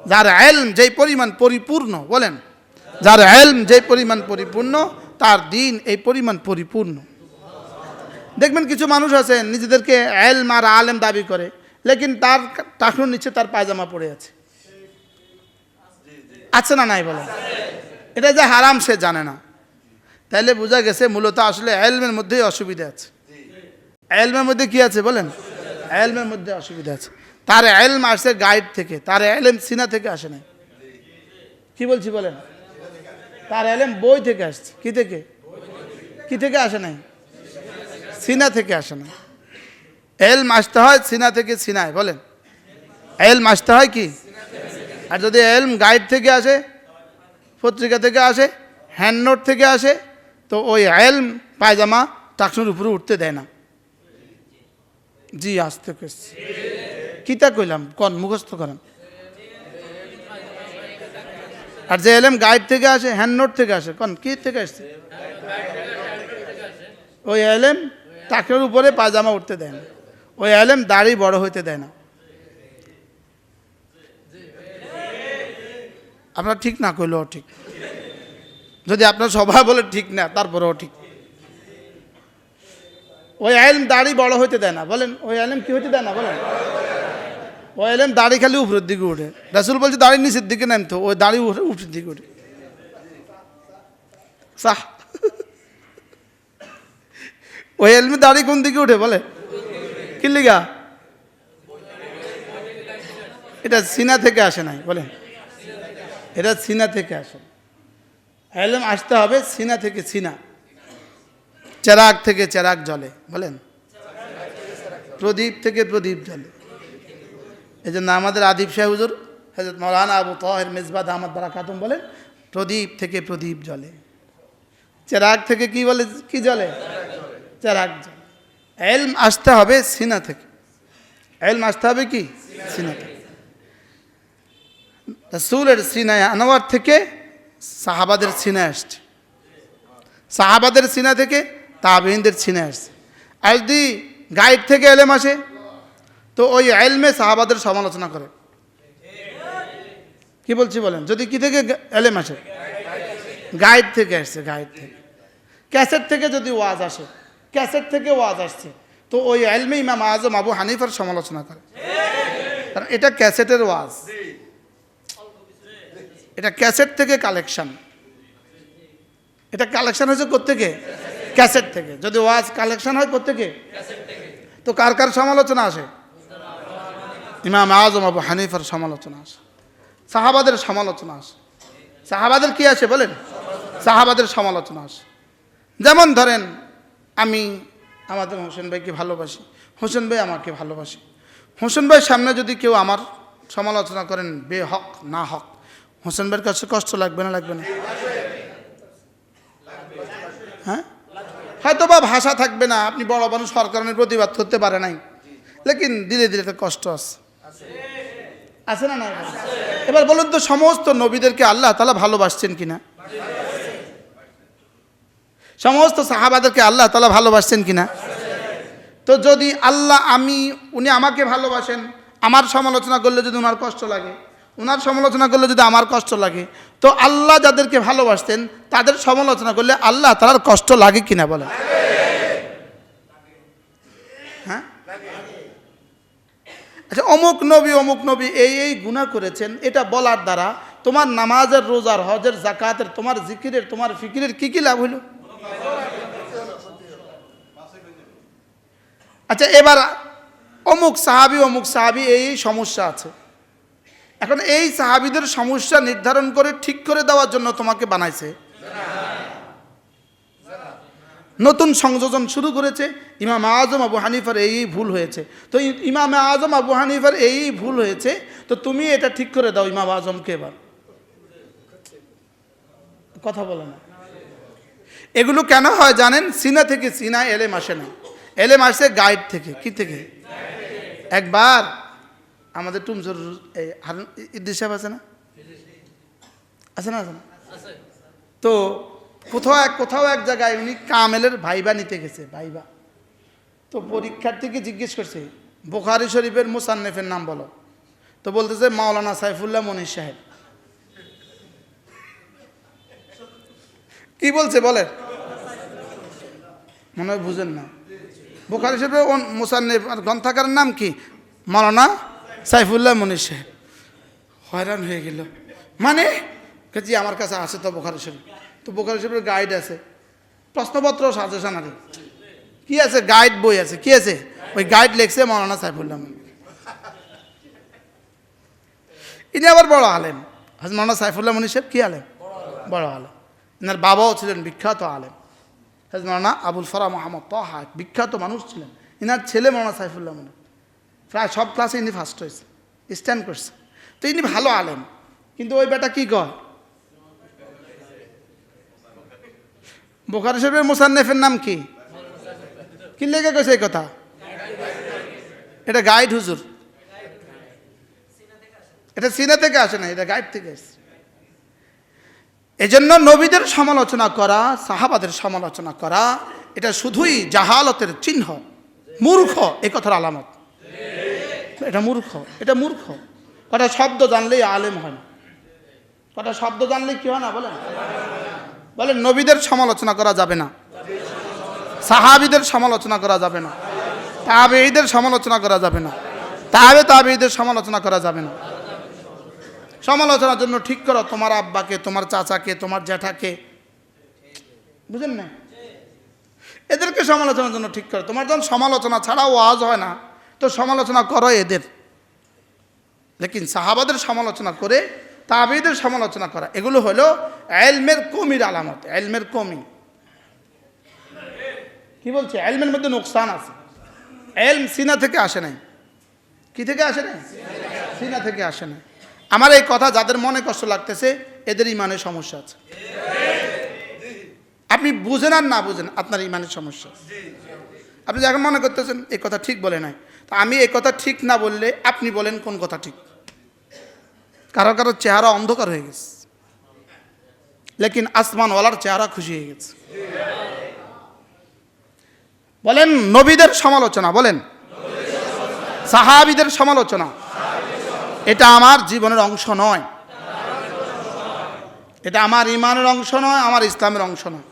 যার ইলম যেই পরিমাণ পরিপূর্ণ, বলেন, যার ইলম যেই পরিমাণ পরিপূর্ণ তার দিন এই পরিমাণ পরিপূর্ণ। দেখবেন কিছু মানুষ আছে নিজেদেরকে ইলম আর আলেম দাবি করে, লেকিন তার টাকনুর নিচে তার পায়জামা পড়ে আছে। আছে না নাই বলেন? এটা যে হারাম সে জানে না। তাইলে বোঝা গেছে মূলত আসলে ইলমের মধ্যেই অসুবিধা আছে। ইলমের মধ্যে কি আছে বলেন? ইলমের মধ্যে অসুবিধা আছে। তার ইলম আসছে গাইড থেকে, তার ইলম সিনা থেকে আসে নাই। কি বলছি বলেন? তার ইলম বই থেকে আসছে। কি থেকে? কি থেকে আসে নাই? সিনা থেকে আসে না। ইলম আসতে হয় সিনা থেকে সিনায়, বলেন। ইলম আসতে হয় কি? আর যদি ইলম গাইড থেকে আসে, পত্রিকা থেকে আসে, হ্যান্ড নোট থেকে আসে, তো ওই ইলম পায়জামা টাকনুর উপরে উঠতে দেয় না। জি আসতে করছি, কিতা কইলাম কন মুখস্থ করেন। আর যে ইলম গাইড থেকে আসে, হ্যান্ড নোট থেকে আসে, কন কি থেকে আসছে, ওই ইলম টাকনুর উপরে পায়জামা উঠতে দেয় না, ওই ইলম দাড়ি বড় হইতে দেয় না। আপনার ঠিক না কইলেও ঠিক, যদি আপনার সবাই বলে ঠিক না তারপরেও ঠিক। ওই ইলম দাড়ি বড় হইতে দেয় না, বলেন। ওই ইলম কি হইতে দেয় না, বলেন। ওই ইলম দাড়ি খালি উপরের দিকে উঠে। রাসূল বলছে দাড়ি নিচের দিকে নামতো, ওই দাড়ি উপরের দিকে উঠে। সাহ, ওই ইলমে দাড়ি কোন দিকে উঠে বলে? কি লিগা? এটা সিনা থেকে আসে নাই, বলেন। এটা সিনা থেকে আসে। ইলম আসতে হবে সিনা থেকে সিনা। চেরাগ থেকে চেরাগ জ্বলে, বলেন। প্রদীপ থেকে প্রদীপ জ্বলে। এই জন্য আমাদের আদিব শাহ হুজুর হযরত মাওলানা আবু তাহের মেজবাহ দামাত বারাকাতুহুম বলেন, প্রদীপ থেকে প্রদীপ জ্বলে। চেরাগ থেকে কি বলে? কি জ্বলে? চেরাগ জ্বলে। ইলম আসতে হবে সিনা থেকে। ইলম আসতে হবে কি? সিনা থেকে। রাসূলের সিনায় আনোয়ার থেকে সাহাবাদের সিনায় আসছে, সাহাবাদের সিনা থেকে তাবেঈনদের সিনায় আসছে। আর যদি গাইড থেকে ইলম আসে, তো ওই ইলমে সাহাবাদের সমালোচনা করে। কি বলছি বলেন? যদি কি থেকে ইলম আসে? গাইড থেকে আসছে, গাইড থেকে। ক্যাসেট থেকে যদি ওয়াজ আসে, ক্যাসেট থেকে ওয়াজ আসছে, তো ওই ইলমে ইমাম আজম আবু হানিফার সমালোচনা করে, কারণ এটা ক্যাসেটের ওয়াজ, এটা ক্যাসেট থেকে কালেকশন। এটা কালেকশন হয়েছে কোত্থেকে? ক্যাসেট থেকে। যদি ওয়াজ কালেকশন হয় কোত্থেকে? তো কার কার সমালোচনা আসে? ইমাম আজম আবু হানিফার সমালোচনা আসে, সাহাবাদের সমালোচনা আসে। সাহাবাদের কি আসে বলেন? সাহাবাদের সমালোচনা আসে। যেমন ধরেন, আমি আমাদের হোসেন ভাইকে ভালোবাসি, হোসেন ভাই আমাকে ভালোবাসি। হোসেন ভাইয়ের সামনে যদি কেউ আমার সমালোচনা করেন বেহক না হক, হোসেন ভাইয়ের কাছে কষ্ট লাগবে না? লাগবে না? হ্যাঁ, হয়তো বা ভাষা থাকবে না, আপনি বড় মানুষ হওয়ার কারণে প্রতিবাদ করতে পারে নাই, লেকিন ধীরে ধীরে তো কষ্ট আছে, আছে না? না। এবার বলুন তো, সমস্ত নবীদেরকে আল্লাহ তাআলা ভালোবাসছেন কিনা? সমস্ত সাহাবাদেরকে আল্লাহ তাআলা ভালোবাসছেন কিনা? তো যদি আল্লাহ উনি আমাকে ভালোবাসেন, আমার সমালোচনা করলে যদি ওনার কষ্ট লাগে, ওনার সমালোচনা করলে যদি আমার কষ্ট লাগে, তো আল্লাহ যাদেরকে ভালোবাসতেন তাদের সমালোচনা করলে আল্লাহ তাআলার কষ্ট লাগে কিনা বলেন? হ্যাঁ, আচ্ছা, অমুক নবী এই গুনাহ করেছেন, এটা বলার দ্বারা তোমার নামাজের, রোজার, হজের, যাকাতের, তোমার জিকিরের, তোমার ফিকিরের কি কি লাভ হইল? আচ্ছা, এবার অমুক সাহাবী এই সমস্যা আছে। এখন এই সাহাবীদের সমস্যা নির্ধারণ করে ঠিক করে দেওয়ার জন্য তোমাকে বানাইছে, নতুন সংযোজন শুরু করেছে। ইমাম আজম আবু হানিফার এই ভুল হয়েছে, তো ইমাম আজম আবু হানিফার এই ভুল হয়েছে, তো তুমি এটা ঠিক করে দাও ইমাম আজমকে। এবার কথা বলে না। এগুলো কেন হয় জানেন? সিনা থেকে সিনা এলেম আসে না, এলেম আসে গাইড থেকে। কি থেকে? একবার আমাদের টুমজোর ইদ্রিস সাহেব আছে না? আছে না? আছে না? তো কোথাও এক জায়গায় উনি কামেলের ভাইবা নিতে গেছে, ভাইবা। তো পরীক্ষার্থীকে জিজ্ঞেস করছে বুখারী শরীফের মুসান্নেফের নাম বলো। তো বলতেছে মাওলানা সাইফুল্লাহ মনির সাহেব। কি বলছে বলেন? মনে হয় বুঝেন না। বুখারী শরীফের মুসান্নিফ গ্রন্থাগারের নাম কি? মাওলানা সাইফুল্লাহ মনির সাহেব। হয়রান হয়ে গেল, মানে জি আমার কাছে আছে তো বুখারী শরীফ। তো বুখারী শরীফের গাইড আছে, প্রশ্নপত্র, সাজেশন আছে, কি আছে, গাইড বই আছে, কি আছে, ওই গাইড লিখছে মাওলানা সাইফুল্লাহ মনির। ইনি আবার বড় আলেম। হযরত মাওলানা সাইফুল্লাহ মনির সাহেব কি আলেম? বড় আলেম। এনার বাবাও ছিলেন বিখ্যাত আলেম, হযরত মাওলানা আবুল ফরা মোহাম্মদ তাহা, বিখ্যাত মানুষ ছিলেন। ইনার ছেলে মাওলানা সাইফুল্লাহ মনির প্রায় সব ক্লাসে ইনি ফার্স্ট হয়েছে, স্ট্যান্ড করছে। তো ইনি ভালো আলেম, কিন্তু ওই বেটা কি কয়? বুখারী শরীফের মুসান্নিফের নাম কি? কি লেগে গেছে এই কথা? এটা গাইড হুজুর, এটা সিনা থেকে আসে না, এটা গাইড থেকে আসে। এজন্য নবীদের সমালোচনা করা, সাহাবাদের সমালোচনা করা, এটা শুধুই জাহালতের চিহ্ন, মূর্খ এই কথার আলামত। এটা মূর্খ, এটা মূর্খ। কটা শব্দ জানলেই আলেম হয় না, কটা শব্দ জানলেই কি হয় না বলেন? বলেন নবীদের সমালোচনা করা যাবে না, সাহাবীদের সমালোচনা করা যাবে না, তাবেঈদের সমালোচনা করা যাবে না, তাবেঈদের সমালোচনা করা যাবে না। সমালোচনার জন্য ঠিক করো তোমার আব্বাকে, তোমার চাচাকে, তোমার জ্যাঠাকে, বুঝেন না? এদেরকে সমালোচনার জন্য ঠিক করো। তোমার যখন সমালোচনা ছাড়া ওয়াজ হয় না, তো সমালোচনা করো এদের। লেকিন সাহাবাদের সমালোচনা করে তাবেঈদের সমালোচনা করা, এগুলো হলো ইলমের কমির আলামত, ইলমের কমি। কি বলছে? ইলমের মধ্যে নোকসান আছে। ইলম সিনা থেকে আসে নাই। কি থেকে আসে নাই? সিনা থেকে আসে নাই। আমার এই কথা যাদের মনে কষ্ট লাগতেছে, এদের ইমানের সমস্যা আছে। আপনি বুঝেন আর না বুঝেন, আপনার ইমানের সমস্যা। আপনি যখন মনে করতেছেন এই কথা ঠিক বলে নাই, তা আমি এই কথা ঠিক না বললে আপনি বলেন কোন কথা ঠিক। কারো কারো চেহারা অন্ধকার হয়ে গেছে, লেকিন আসমানওয়ালার চেহারা খুশি হয়ে গেছে। বলেন নবীদের সমালোচনা, বলেন সাহাবীদের সমালোচনা, এটা আমার জীবনের অংশ নয়, এটা আমার ইমানের অংশ নয়, আমার ইসলামের অংশ নয়।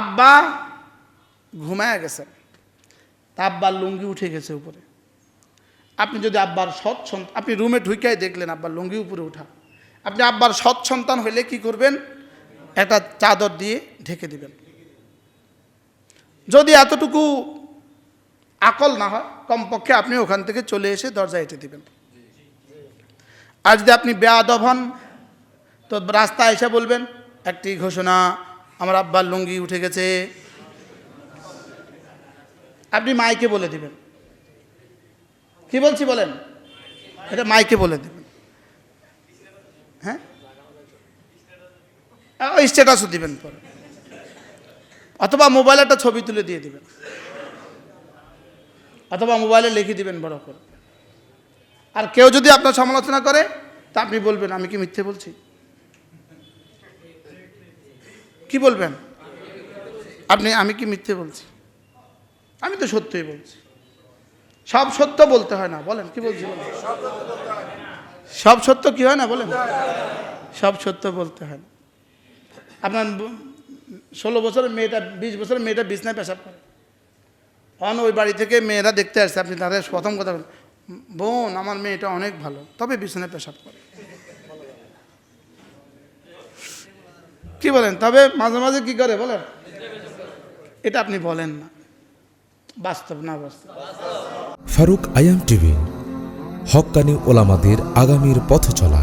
আব্বা ঘুমায় গেছে, তা আব্বার লুঙ্গি উঠে গেছে উপরে। আপনি যদি আব্বার সৎ সন্তান, আপনি রুমে ঢুকাই দেখলেন আব্বার লুঙ্গি উপরে উঠা, আপনি আব্বার সৎ সন্তান হইলে কি করবেন? একটা চাদর দিয়ে ঢেকে দিবেন। যদি এতটুকু আকল না হয়, কমপক্ষে আপনি ওখান থেকে চলে এসে দরজা এঁটে দিবেন। আর যদি আপনি বেয়াদব হন, তো রাস্তায় এসে বলবেন একটি ঘোষণা, আমার আব্বার লুঙ্গি উঠে গেছে। আপনি মাইকে বলে দিবেন। কি বলছি বলেন? এটা মাইকে বলে দিবেন। হ্যাঁ, স্ট্যাটাসও দিবেন পরে, অথবা মোবাইলে একটা ছবি তুলে দিয়ে দিবেন, অথবা মোবাইলে লিখে দিবেন বড় করে। আর কেউ যদি আপনার সমালোচনা করে, তা আপনি বলবেন আমি কি মিথ্যে বলছি? কি বলবেন আপনি? আমি কি মিথ্যে বলছি? আমি তো সত্যই বলছি। সব সত্য বলতে হয় না, বলেন কি বলছি? বলেন সব সত্য কি হয় না, বলেন সব সত্য বলতে হয় না। আপনার 16 বছরের মেয়েটা, 20 বছরের মেয়েটা বিছনায় পেশাব করে, ওই বাড়ি থেকে মেয়েরা দেখতে আসছে, আপনি তাদের প্রথম কথা বলেন, বোন আমার মেয়েটা অনেক ভালো, তবে বিছানায় পেশাব করে। কি বলেন? তবে মাঝে মাঝে কি করে বলেন? এটা আপনি বলেন না, বাস্তব না বাস্তব। ফারুক আয়াম টিভি, হক্কানি ওলামাদের আগামীর পথ চলা।